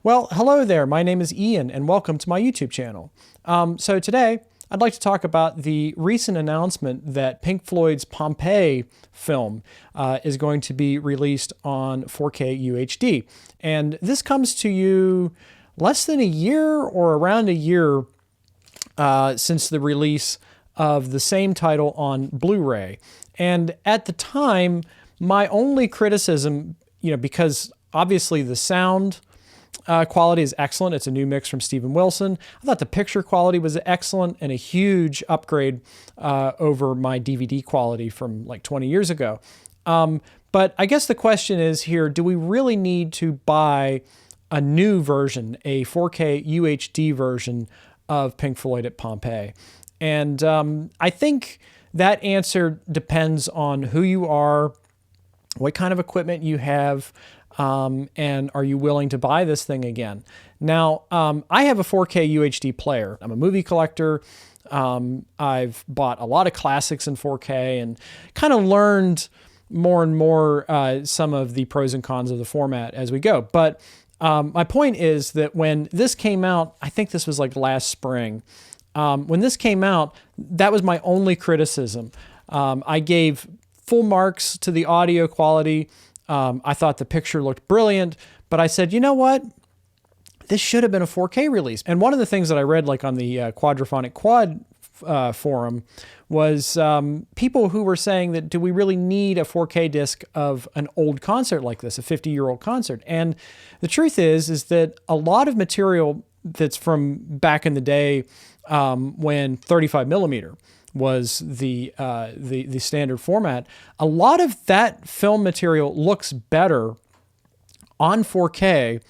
Well, hello there. My name is Ian, and welcome to my YouTube channel. So today, I'd like to talk about the recent announcement that Pink Floyd's Pompeii film is going to be released on 4K UHD. And this comes to you less than a year or around a year since the release of the same title on Blu-ray. And at the time, my only criticism, because obviously the sound quality is excellent. It's a new mix from Steven Wilson. I thought the picture quality was excellent and a huge upgrade over my DVD quality from like 20 years ago. But I guess the question is here, do we really need to buy a new version, a 4K UHD version of Pink Floyd at Pompeii? And I think that answer depends on who you are, what kind of equipment you have, and are you willing to buy this thing again? Now, I have a 4K UHD player. I'm a movie collector. I've bought a lot of classics in 4K and kind of learned more and more some of the pros and cons of the format as we go. But my point is that when this came out, I think this was like last spring. When this came out, that was my only criticism. I gave full marks to the audio quality. I thought the picture looked brilliant, but I said, you know what? This should have been a 4K release. And one of the things that I read like on the Quadraphonic Quad forum was people who were saying that, do we really need a 4K disc of an old concert like this, a 50-year-old concert? And the truth is that a lot of material that's from back in the day when 35 millimeter was the standard format, a lot of that film material looks better on 4K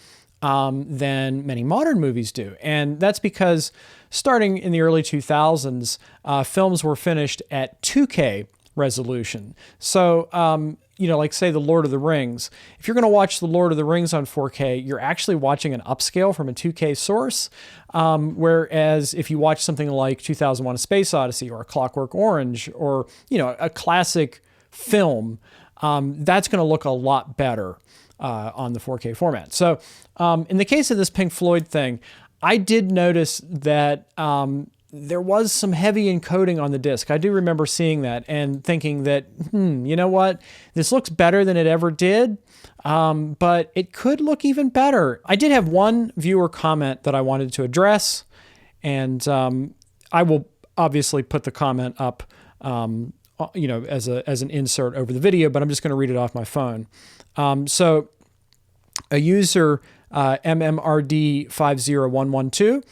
than many modern movies do. And that's because starting in the early 2000s, films were finished at 2K resolution. So, like say The Lord of the Rings, if you're going to watch The Lord of the Rings on 4K, you're actually watching an upscale from a 2K source. Whereas if you watch something like 2001: A Space Odyssey or A Clockwork Orange or, a classic film, that's going to look a lot better on the 4K format. So in the case of this Pink Floyd thing, I did notice that there was some heavy encoding on the disc. I do remember seeing that and thinking that, you know what? This looks better than it ever did, but it could look even better. I did have one viewer comment that I wanted to address, and I will obviously put the comment up, as an insert over the video, but I'm just going to read it off my phone. So a user, MMRD50112,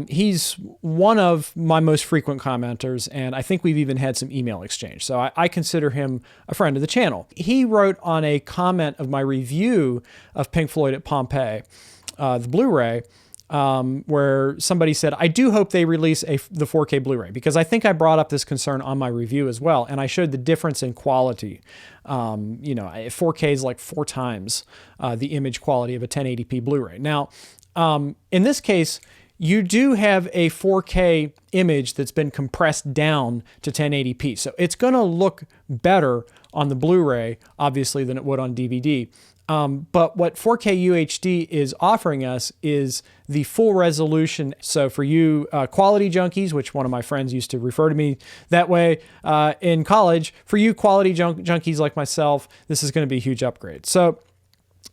he's one of my most frequent commenters, and I think we've even had some email exchange. So I consider him a friend of the channel. He wrote on a comment of my review of Pink Floyd at Pompeii, the Blu-ray, where somebody said, I do hope they release the 4K Blu-ray, because I think I brought up this concern on my review as well, and I showed the difference in quality. 4K is like 4 times the image quality of a 1080p Blu-ray. Now, in this case, you do have a 4K image that's been compressed down to 1080p. So it's going to look better on the Blu-ray, obviously, than it would on DVD. But what 4K UHD is offering us is the full resolution. So for you quality junkies, which one of my friends used to refer to me that way in college, for you quality junkies like myself, this is going to be a huge upgrade. So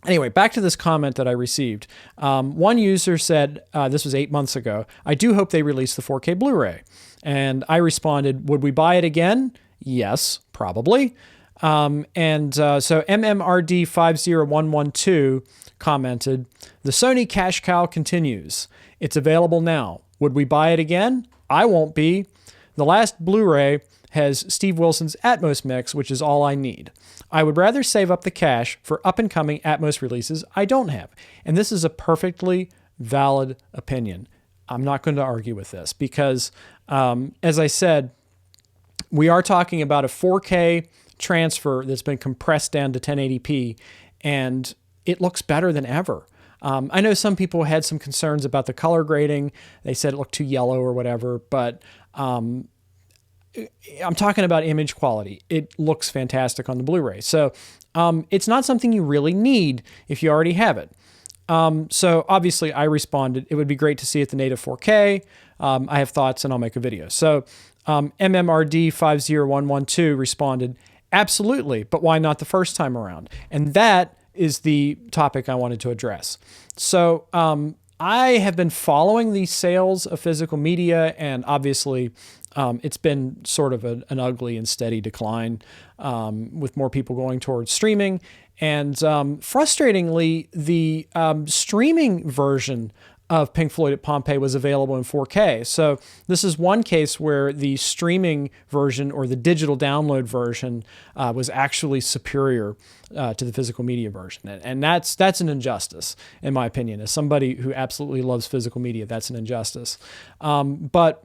anyway, back to this comment that I received. One user said, this was 8 months ago, I do hope they release the 4K Blu-ray. And I responded, would we buy it again? Yes, probably. So MMRD50112 commented, the Sony cash cow continues. It's available now. Would we buy it again? I won't be. The last Blu-ray has Steve Wilson's Atmos mix, which is all I need. I would rather save up the cash for up-and-coming Atmos releases I don't have. And this is a perfectly valid opinion. I'm not going to argue with this because, as I said, we are talking about a 4K transfer that's been compressed down to 1080p, and it looks better than ever. I know some people had some concerns about the color grading. They said it looked too yellow or whatever, but I'm talking about image quality. It looks fantastic on the Blu-ray. So it's not something you really need if you already have it. So obviously I responded, it would be great to see it the native 4K. I have thoughts and I'll make a video. So MMRD50112 responded, absolutely, but why not the first time around? And that is the topic I wanted to address. So I have been following the sales of physical media, and obviously it's been sort of an ugly and steady decline with more people going towards streaming. And frustratingly, the streaming version of Pink Floyd at Pompeii was available in 4K. So this is one case where the streaming version or the digital download version was actually superior to the physical media version. And that's an injustice, in my opinion. As somebody who absolutely loves physical media, that's an injustice. But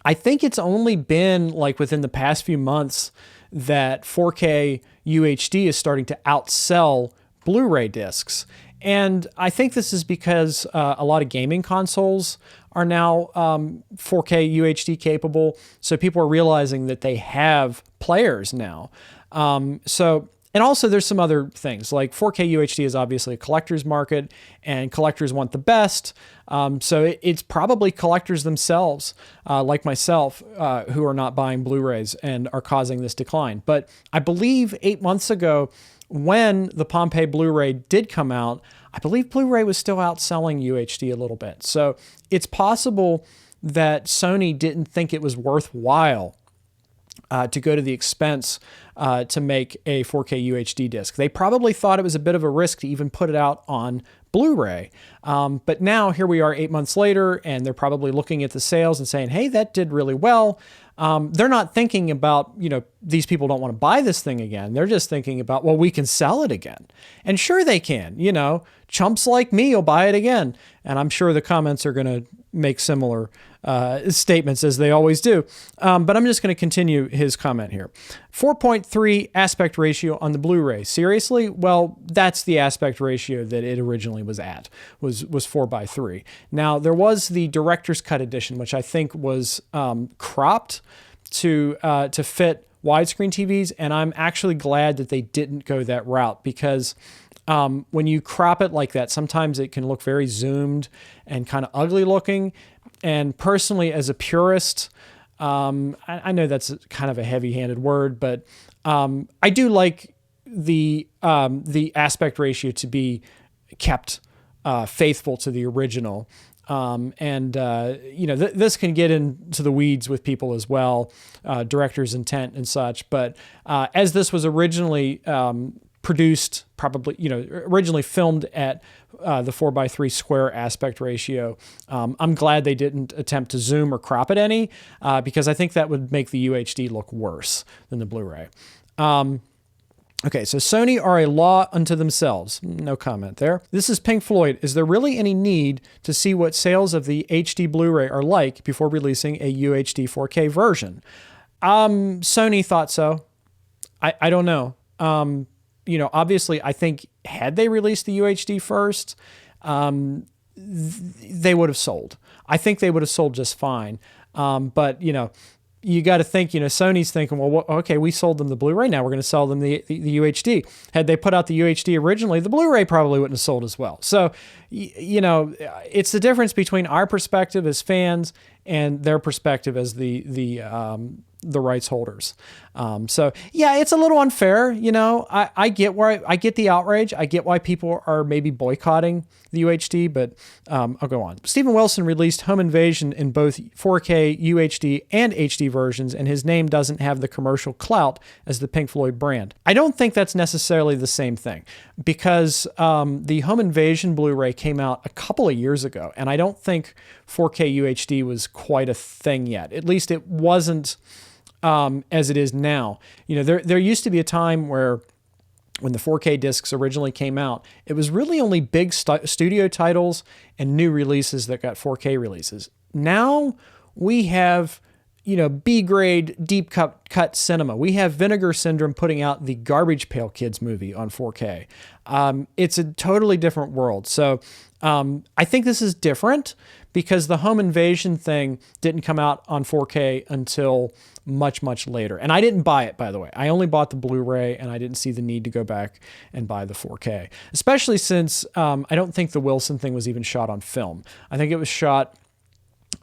I think it's only been like within the past few months that 4K UHD is starting to outsell Blu-ray discs. And I think this is because a lot of gaming consoles are now 4K UHD capable. So people are realizing that they have players now. And also there's some other things like 4K UHD is obviously a collector's market and collectors want the best. So it's probably collectors themselves, like myself, who are not buying Blu-rays and are causing this decline. But I believe 8 months ago, when the Pompeii Blu-ray did come out, I believe Blu-ray was still outselling UHD a little bit. So it's possible that Sony didn't think it was worthwhile to go to the expense to make a 4K UHD disc. They probably thought it was a bit of a risk to even put it out on Blu-ray. But now here we are 8 months later, and they're probably looking at the sales and saying, hey, that did really well. They're not thinking about, these people don't want to buy this thing again. They're just thinking about, well, we can sell it again. And sure they can, chumps like me will buy it again. And I'm sure the comments are going to make similar statements as they always do. But I'm just going to continue his comment here. 4.3 aspect ratio on the Blu-ray. Seriously? Well, that's the aspect ratio that it originally was at, was 4:3. Now, there was the director's cut edition, which I think was cropped to fit widescreen TVs, and I'm actually glad that they didn't go that route because when you crop it like that, sometimes it can look very zoomed and kind of ugly looking. And personally, as a purist, I know that's kind of a heavy-handed word, but I do like the aspect ratio to be kept faithful to the original. This can get into the weeds with people as well, director's intent and such. But as this was originally produced, probably, originally filmed at the 4:3 square aspect ratio, I'm glad they didn't attempt to zoom or crop it any, because I think that would make the UHD look worse than the Blu-ray. Okay, so Sony are a law unto themselves. No comment there. This is Pink Floyd. Is there really any need to see what sales of the HD Blu-ray are like before releasing a UHD 4K version? Sony thought so. I don't know. Obviously, I think had they released the UHD first, they would have sold. I think they would have sold just fine. But you got to think, Sony's thinking, well, okay, we sold them the Blu-ray. Now we're going to sell them the UHD. Had they put out the UHD originally, the Blu-ray probably wouldn't have sold as well. So, it's the difference between our perspective as fans and their perspective as the rights holders. So yeah, it's a little unfair. I get I get the outrage. I get why people are maybe boycotting the UHD, but I'll go on. Stephen Wilson released Home Invasion in both 4K UHD and HD versions, and his name doesn't have the commercial clout as the Pink Floyd brand. I don't think that's necessarily the same thing, because the Home Invasion Blu-ray came out a couple of years ago, and I don't think 4K UHD was quite a thing yet. At least it wasn't as it is now. There used to be a time where when the 4K discs originally came out, it was really only big studio titles and new releases that got 4K releases. Now we have, B-grade deep cut cinema. We have Vinegar Syndrome putting out the Garbage Pail Kids movie on 4K. It's a totally different world. So I think this is different because the Home Invasion thing didn't come out on 4K until much, much later. And I didn't buy it, by the way. I only bought the Blu-ray, and I didn't see the need to go back and buy the 4K, especially since I don't think the Wilson thing was even shot on film. I think it was shot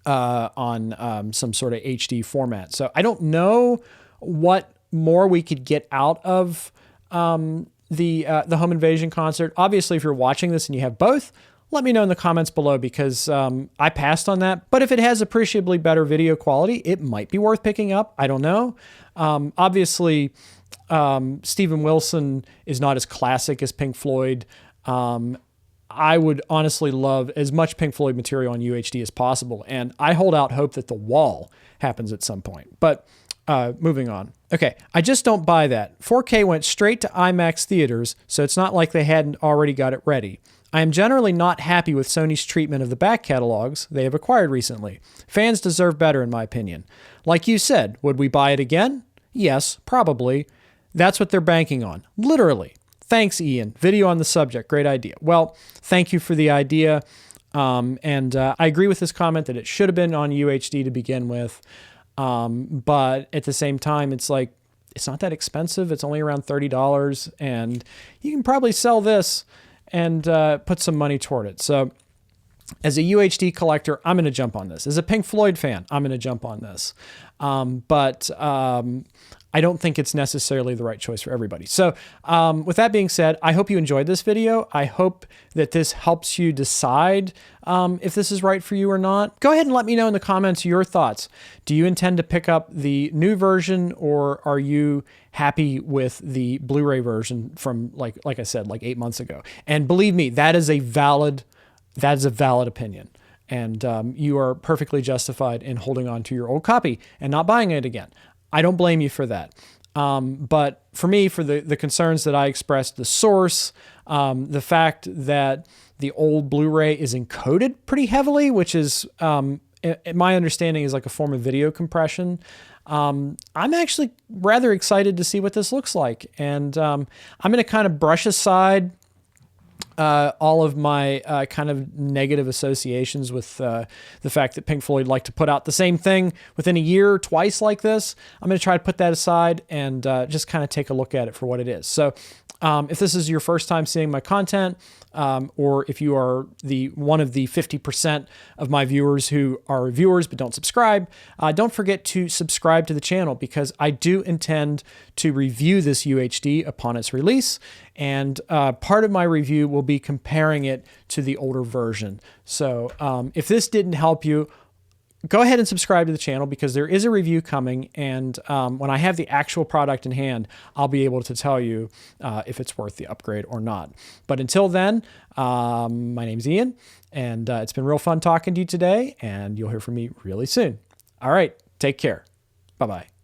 on some sort of HD format. So I don't know what more we could get out of the Home Invasion concert. Obviously, if you're watching this and you have both, let me know in the comments below, because I passed on that. But if it has appreciably better video quality, it might be worth picking up. I don't know. Obviously, Steven Wilson is not as classic as Pink Floyd. I would honestly love as much Pink Floyd material on UHD as possible. And I hold out hope that The Wall happens at some point. But moving on. Okay, I just don't buy that. 4K went straight to IMAX theaters, so it's not like they hadn't already got it ready. I am generally not happy with Sony's treatment of the back catalogs they have acquired recently. Fans deserve better, in my opinion. Like you said, would we buy it again? Yes, probably. That's what they're banking on. Literally. Thanks, Ian. Video on the subject. Great idea. Well, thank you for the idea. I agree with this comment that it should have been on UHD to begin with. But at the same time, it's like, it's not that expensive. It's only around $30, and you can probably sell this and put some money toward it. So as a UHD collector, I'm going to jump on this. As a Pink Floyd fan, I'm going to jump on this. But I don't think it's necessarily the right choice for everybody. So with that being said, I hope you enjoyed this video. I hope that this helps you decide if this is right for you or not. Go ahead and let me know in the comments your thoughts. Do you intend to pick up the new version, or are you happy with the Blu-ray version from, like I said, like 8 months ago? And believe me, that is a valid opinion. And you are perfectly justified in holding on to your old copy and not buying it again. I don't blame you for that. But for me, for the concerns that I expressed, the source, the fact that the old Blu-ray is encoded pretty heavily, which is, my understanding, is like a form of video compression. I'm actually rather excited to see what this looks like. And I'm going to kind of brush aside all of my kind of negative associations with the fact that Pink Floyd like to put out the same thing within a year twice like this. I'm going to try to put that aside and just kind of take a look at it for what it is. So if this is your first time seeing my content, or if you are one of the 50% of my viewers who are viewers but don't subscribe, don't forget to subscribe to the channel, because I do intend to review this UHD upon its release, and part of my review will be comparing it to the older version. So if this didn't help you, go ahead and subscribe to the channel, because there is a review coming, and when I have the actual product in hand, I'll be able to tell you if it's worth the upgrade or not. But until then, my name's Ian, and it's been real fun talking to you today, and you'll hear from me really soon. All right, take care. Bye-bye.